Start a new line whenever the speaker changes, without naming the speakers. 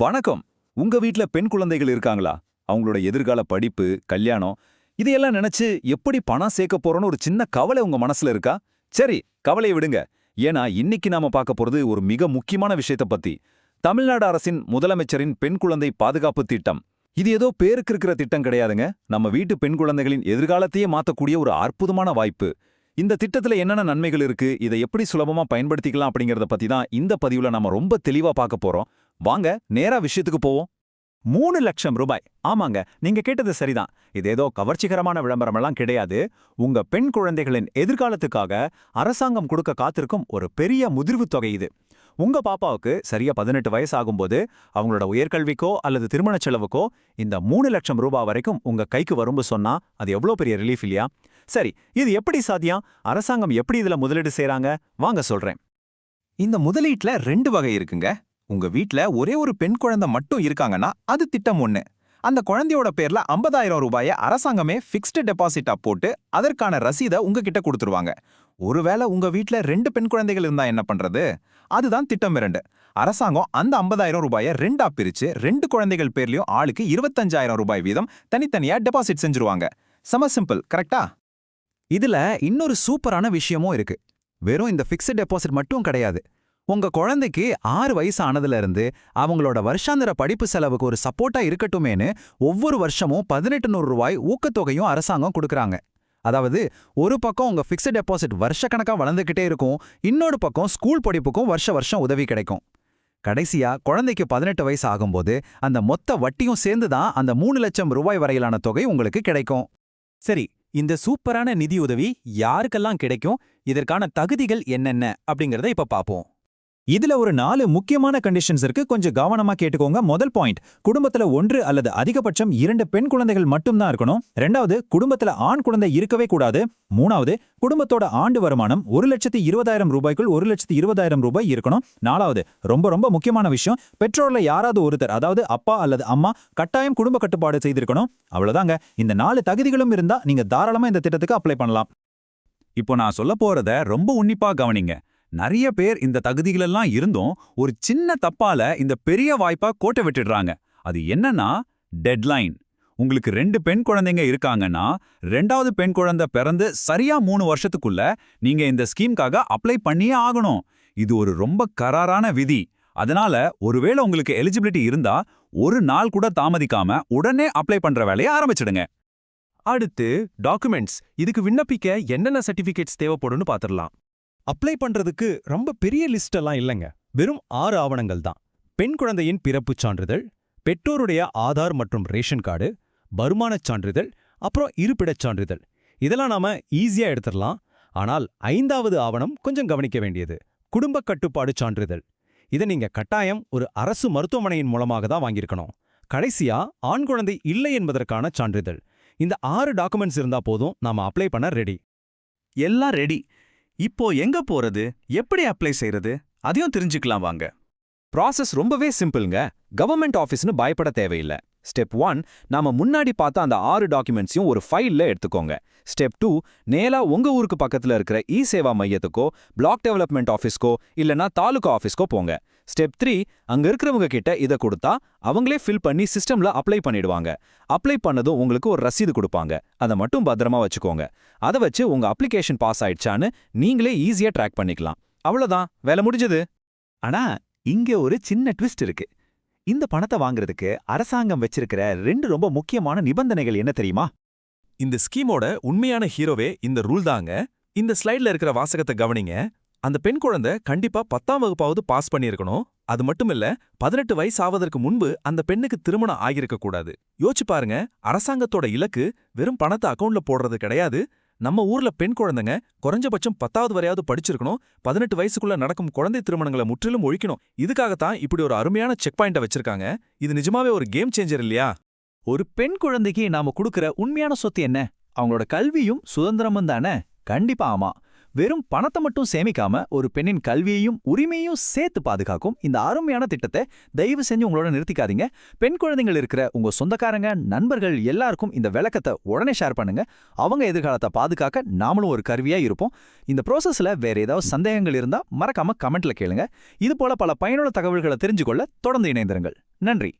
வணக்கம். உங்க வீட்ல பெண் குழந்தைகள் இருக்காங்களா? அவங்களோட எதிர்கால படிப்பு, கல்யாணம் இதையெல்லாம் நினைச்சு எப்படி பணம் சேர்க்க போறோம்னு ஒரு சின்ன கவலை உங்க மனசுல இருக்கா? சரி, கவலையை விடுங்க. ஏன்னா இன்னைக்கு நாம பார்க்க போறது ஒரு மிக முக்கியமான விஷயத்தை பத்தி. தமிழ்நாடு அரசின் முதலமைச்சரின் பெண் குழந்தை பாதுகாப்பு திட்டம். இது ஏதோ பேருக்கு இருக்கிற திட்டம் கிடையாதுங்க. நம்ம வீட்டு பெண் குழந்தைகளின் எதிர்காலத்தையே மாத்தக்கூடிய ஒரு அற்புதமான வாய்ப்பு. இந்த திட்டத்துல என்னென்ன நன்மைகள் இருக்கு, இதை எப்படி சுலபமா பயன்படுத்திக்கலாம் அப்படிங்கறத பத்தி தான் இந்த பதிவுல நாம ரொம்ப தெளிவா பார்க்க போறோம். வாங்க நேரா விஷயத்துக்கு போவோம்.
3,00,000 ரூபாய். ஆமாங்க, நீங்க கேட்டது சரிதான். இது ஏதோ கவர்ச்சிகரமான விளம்பரமெல்லாம் கிடையாது. உங்க பெண் குழந்தைகளின் எதிர்காலத்துக்காக அரசாங்கம் கொடுக்க காத்திருக்கும் ஒரு பெரிய முதிர்வு தொகை இது. உங்க பாப்பாவுக்கு சரியா 18 வயசு ஆகும்போது அவங்களோட உயர்கல்விக்கோ அல்லது திருமண செலவுக்கோ இந்த 3,00,000 ரூபாய் வரைக்கும் உங்க கைக்கு வரும்பு சொன்னா அது எவ்வளவு பெரிய ரிலீஃப் இல்லையா? சரி, இது எப்படி சாத்தியம்? அரசாங்கம் எப்படி இதுல முதலீடு செய்றாங்க? வாங்க சொல்றேன்.
இந்த முதலீட்ல 2 வகை இருக்குங்க. உங்க வீட்ல ஒரே ஒரு பெண் குழந்தை மட்டும் இருக்காங்கன்னா அது திட்டம் 1. அந்த குழந்தையோட பேர்ல 50,000 ரூபாயை அரசாங்கமே ஃபிக்ஸ்டு டெபாசிட்டா போட்டு அதற்கான ரசீதை உங்ககிட்ட கொடுத்துருவாங்க. ஒருவேளை உங்க வீட்ல 2 பெண் குழந்தைகள் இருந்தா என்ன பண்றது? அதுதான் திட்டம் 2. அரசாங்கம் அந்த 50,000 ரூபாயை 2ஆ பிரிச்சு 2 குழந்தைகள் பேர்லயும் ஆளுக்கு 25,000 ரூபாய் வீதம் தனித்தனியா டெபாசிட் செஞ்சுருவாங்க. செம சிம்பிள், கரெக்டா?
இதுல இன்னொரு சூப்பரான விஷயமும் இருக்கு. வெறும் இந்த ஃபிக்ஸட் டெபாசிட் மட்டும் கிடையாது. உங்க குழந்தைக்கு 6 வயசு ஆனதுல இருந்து அவங்களோட வருஷாந்திர படிப்பு செலவுக்கு ஒரு சப்போர்ட்டா இருக்கட்டுமேனு ஒவ்வொரு வருஷமும் 1,800 ரூபாய் ஊக்கத்தொகையும் அரசாங்கம் கொடுக்கறாங்க. அதாவது ஒரு பக்கம் உங்க ஃபிக்ஸட் டெபாசிட் வருஷக்கணக்கா வளர்ந்துகிட்டே இருக்கும், இன்னொரு பக்கம் ஸ்கூல் படிப்புக்கும் வருஷம் உதவி கிடைக்கும். கடைசியா குழந்தைக்கு 18 வயசு ஆகும்போது அந்த மொத்த வட்டியும் சேர்ந்து தான் அந்த 3,00,000 ரூபாய் வரையிலான தொகை உங்களுக்கு கிடைக்கும்.
சரி, இந்த சூப்பரான நிதியுதவி யாருக்கெல்லாம் கிடைக்கும்? இதற்கான தகுதிகள் என்னென்ன அப்படிங்கறத இப்ப பாப்போம். இதுல ஒரு 4 முக்கியமான கண்டிஷன்ஸ் இருக்கு, கொஞ்சம் கவனமா கேட்டுக்கோங்க. முதல் பாயிண்ட், குடும்பத்துல 1 அல்லது அதிகபட்சம் 2 பெண் குழந்தைகள் மட்டும்தான் இருக்கணும். 2வது, குடும்பத்துல ஆண் குழந்தை இருக்கவே கூடாது. 3வது, குடும்பத்தோட ஆண்டு வருமானம் 1,20,000 ரூபாய்க்குள் 1,20,000 ரூபாய் இருக்கணும். 4வது, ரொம்ப முக்கியமான விஷயம், பெற்றோர்ல யாராவது ஒருத்தர், அதாவது அப்பா அல்லது அம்மா கட்டாயம் குடும்ப கட்டுப்பாடு செய்திருக்கணும். அவ்வளவுதாங்க. இந்த 4 தகுதிகளும் இருந்தா நீங்க தாராளமா இந்த திட்டத்துக்கு அப்ளை பண்ணலாம்.
இப்போ நான் சொல்ல போறத ரொம்ப உன்னிப்பா கவனிங்க. நிறைய பேர் இந்த தகுதிகளெல்லாம் இருந்தும் ஒரு சின்ன தப்பால இந்த பெரிய வாய்ப்பா கோட்டை விட்டுடுறாங்க. அது என்னன்னா டெட்லைன். உங்களுக்கு 2 பெண் குழந்தைங்க இருக்காங்கன்னா 2வது பெண் குழந்தை பிறந்து சரியா 3 வருஷத்துக்குள்ள நீங்க இந்த ஸ்கீம்காக அப்ளை பண்ணியே ஆகணும். இது ஒரு ரொம்ப கராரான விதி. அதனால ஒருவேளை உங்களுக்கு எலிஜிபிலிட்டி இருந்தா ஒரு நாள் கூட தாமதிக்காம உடனே அப்ளை பண்ற வேலையை ஆரம்பிச்சிடுங்க.
அடுத்து டாக்குமெண்ட்ஸ். இதுக்கு விண்ணப்பிக்க என்னென்ன சர்டிஃபிகேட்ஸ் தேவைப்படும்னு பாத்துடலாம்.
அப்ளை பண்றதுக்கு ரொம்ப பெரிய லிஸ்ட் எல்லாம் இல்லைங்க. வெறும் 6 ஆவணங்கள் தான். பெண் குழந்தையின் பிறப்புச் சான்றிதழ், பெற்றோருடைய ஆதார் மற்றும் ரேஷன் கார்டு, வருமானச் சான்றிதழ், அப்புறம் இருப்பிடச் சான்றிதழ். இதெல்லாம் நாம ஈஸியா எடுத்துடலாம். ஆனால் 5வது ஆவணம் கொஞ்சம் கவனிக்க வேண்டியது, குடும்ப கட்டுப்பாடு சான்றிதழ். இதை நீங்க கட்டாயம் ஒரு அரசு மருத்துவமனையின் மூலமாக தான் வாங்கியிருக்கணும். கடைசியா ஆண் குழந்தை இல்லை என்பதற்கான சான்றிதழ். இந்த 6 டாக்குமெண்ட்ஸ் இருந்தா போதும், நாம அப்ளை பண்ண ரெடி.
எல்லாம் ரெடி. இப்போ எங்க போறது, எப்படி அப்ளை செய்யறது, அதையும் தெரிஞ்சுக்கலாம் வாங்க.
ப்ராசஸ் ரொம்பவே சிம்பிள்ங்க. கவர்மெண்ட் ஆஃபீஸ்னு பயப்பட தேவையில்லை. ஸ்டெப் 1, நாம முன்னாடி பார்த்த அந்த 6 டாக்குமெண்ட்ஸையும் ஒரு ஃபைல்ல எடுத்துக்கோங்க. ஸ்டெப் 2, நேரா உங்க ஊருக்கு பக்கத்துல இருக்கிற இ-சேவா மையத்துக்கோ, பிளாக் டெவலப்மெண்ட் ஆஃபீஸ்க்கோ இல்லனா தாலுகா ஆஃபீஸ்க்கோ போங்க. ஸ்டெப் 3, அங்க இருக்கிறவங்க கிட்ட இதை கொடுத்தா அவங்களே ஃபில் பண்ணி சிஸ்டம்ல அப்ளை பண்ணிடுவாங்க. அப்ளை பண்ணதும் உங்களுக்கு ஒரு ரசீது கொடுப்பாங்க. அதை மட்டும் பத்திரமா வச்சுக்கோங்க. அதை வச்சு உங்க அப்ளிகேஷன் பாஸ் ஆயிடுச்சான்னு நீங்களே ஈஸியா ட்ராக் பண்ணிக்கலாம். அவ்வளவுதான், வேலை முடிஞ்சது.
ஆனா இங்க ஒரு சின்ன ட்விஸ்ட் இருக்கு. இந்த பணத்தை வாங்குறதுக்கு அரசாங்கம் வச்சிருக்கிற 2 ரொம்ப முக்கியமான நிபந்தனைகள் என்ன தெரியுமா?
இந்த ஸ்கீமோட உண்மையான ஹீரோவே இந்த ரூல் தாங்க. இந்த ஸ்லைட்ல இருக்கிற வாசகத்தை கவனிங்க. அந்த பெண் குழந்தை கண்டிப்பா 10ஆம் வகுப்பாவது பாஸ் பண்ணியிருக்கணும். அது மட்டும் இல்ல, 18 வயசு ஆவதற்கு முன்பு அந்த பெண்ணுக்கு திருமணம் ஆகியிருக்க கூடாது. யோசிச்சு பாருங்க, அரசாங்கத்தோட இலக்கு வெறும் பணத்தை அக்கவுண்ட்ல போடுறது கிடையாது. நம்ம ஊர்ல பெண் குழந்தைங்க குறைஞ்சபட்சம் 10வது வரையாவது படிச்சிருக்கணும். 18 வயசுக்குள்ள நடக்கும் குழந்தை திருமணங்களை முற்றிலும் ஒழிக்கணும். இதுக்காகத்தான் இப்படி ஒரு அருமையான செக் பாயிண்ட வச்சிருக்காங்க. இது நிஜமாவே ஒரு கேம் சேஞ்சர் இல்லையா?
ஒரு பெண் குழந்தைக்கு நாம கொடுக்கிற உண்மையான சொத்து என்ன? அவங்களோட கல்வியும் சுதந்திரமும் தானே? கண்டிப்பா ஆமா. வெறும் பணத்தை மட்டும் சேமிக்காம ஒரு பெண்ணின் கல்வியையும் உரிமையையும் சேர்த்து பாதுகாக்கும் இந்த அருமையான திட்டத்தை தயவு செஞ்சு உங்களோட நிறுத்திக்காதீங்க. பெண் குழந்தைகள் இருக்கிற உங்க சொந்தக்காரங்க, நண்பர்கள் எல்லாருக்கும் இந்த விளக்கத்தை உடனே ஷேர் பண்ணுங்க. அவங்க எதிர்காலத்தை பாதுகாக்க நாமளும் ஒரு கருவியா இருப்போம். இந்த ப்ராசஸ்ல வேற ஏதாவது சந்தேகங்கள் இருந்தா மறக்காம கமெண்ட்ல கேளுங்க. இது போல பல பயனுள்ள தகவல்களை தெரிஞ்சுக்கொள்ள தொடர்ந்து இணைந்திருங்கள். நன்றி.